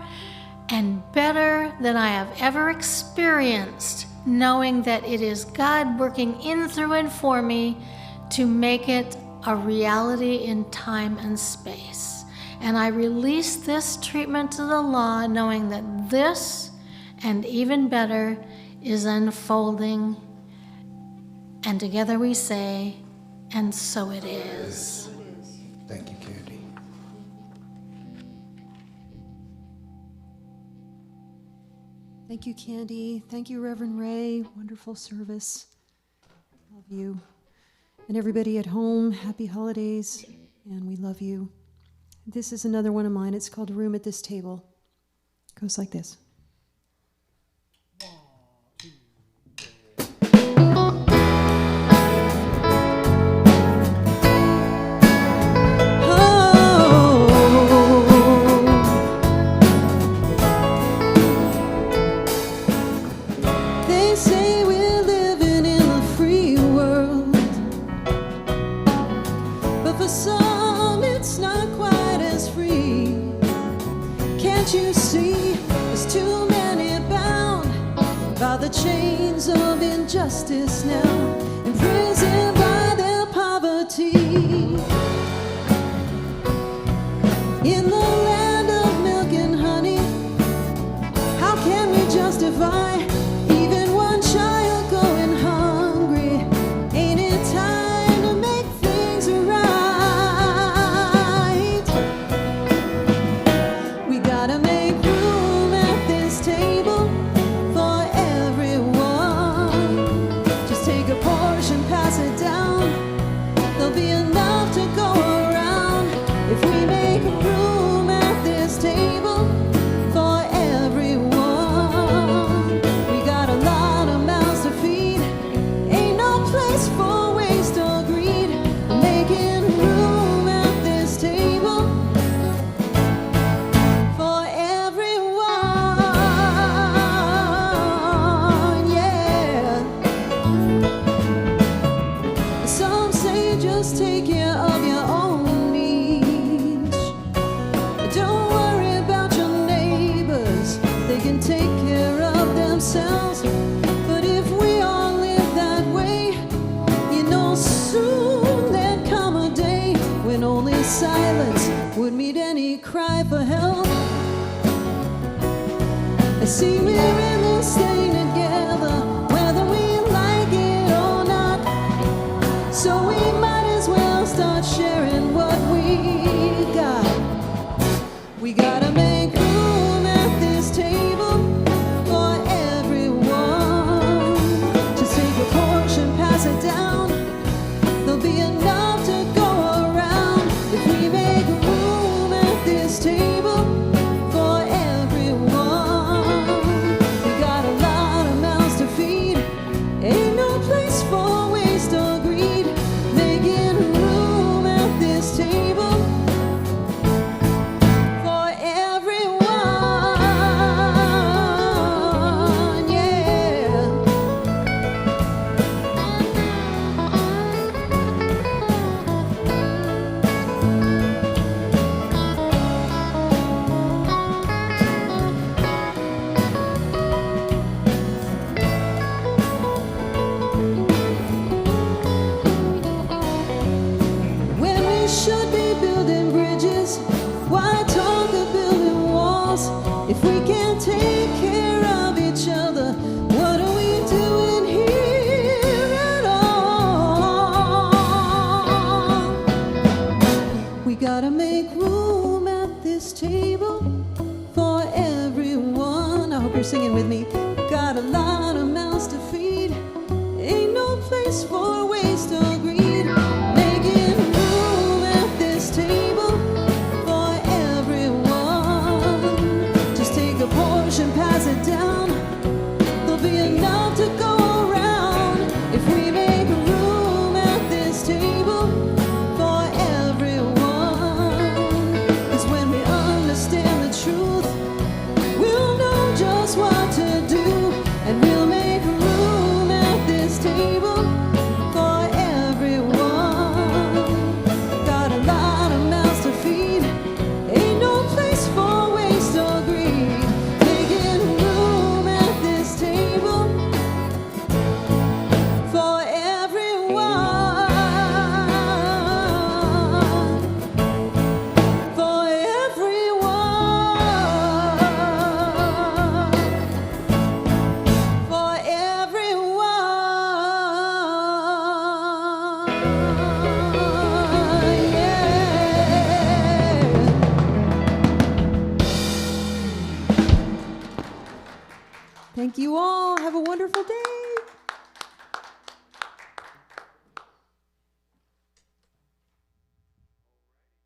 Speaker 7: and better than I have ever experienced, knowing that it is God working in, through, and for me to make it a reality in time and space. And I release this treatment to the law, knowing that this, and even better, is unfolding. And together we say, and so it is.
Speaker 2: Thank you, Candy.
Speaker 3: Thank you, Candy. Thank you, Reverend Ray. Wonderful service. Love you. And everybody at home, happy holidays, and we love you. This is another one of mine. It's called A Room at This Table. It goes like this. You see, there's too many bound by the chains of injustice now, imprisoned by their poverty. In the land of milk and honey, how can we justify even one child going hungry? Ain't it time to make things right? We gotta make room at this table for everyone. Just take a portion, pass it down. There'll be enough to go around if we make room at this table for everyone. We got a lot of mouths to feed. Ain't no place for waste or greed. We're making room at this table for everyone, yeah. Some say just take care of your own needs. Don't worry about your neighbors, they can take care of themselves. But if we all live that way, you know soon there'd come a day when only silence would meet any cry for help. I see we're in this thing together, whether we like it or not. So we might as well start sharing what we got. We gotta make room at this table for everyone. Just take a portion, pass it down. There'll be enough to go around if we make room at this table for everyone. We got a lot of mouths to feed. Ain't no place for waste or greed. Making room at this table for everyone, yeah. When we should be building bridges, why talk of building walls? If we can't take care of each other, what are we doing here at all? this table for everyone. I hope you're singing with me. Got a lot of mouths to feed. Ain't no place for waste or greed. Making room at this table for everyone. Just take a portion, pass it down. There'll be enough to go around if we make room at this table for everyone. 'Cause when we understand the truth, we'll know just what to do, and we'll make room at this table for everyone. Got a lot of mouths to feed, ain't no place for waste or greed. Making room at this table for everyone. For everyone. For everyone. Yeah. Thank you all. Have a wonderful day.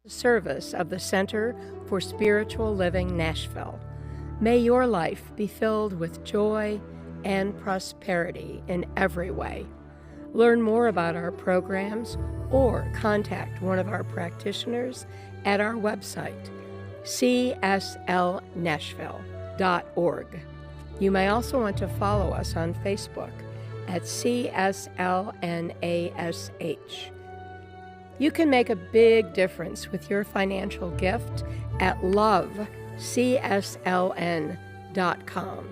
Speaker 1: Service of the Center for Spiritual Living Nashville. May your life be filled with joy and prosperity in every way. Learn more about our programs or contact one of our practitioners at our website, cslnashville.org. You may also want to follow us on Facebook at CSLNASH. You can make a big difference with your financial gift at lovecsln.com.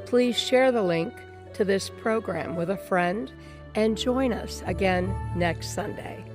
Speaker 1: Please share the link to this program with a friend and join us again next Sunday.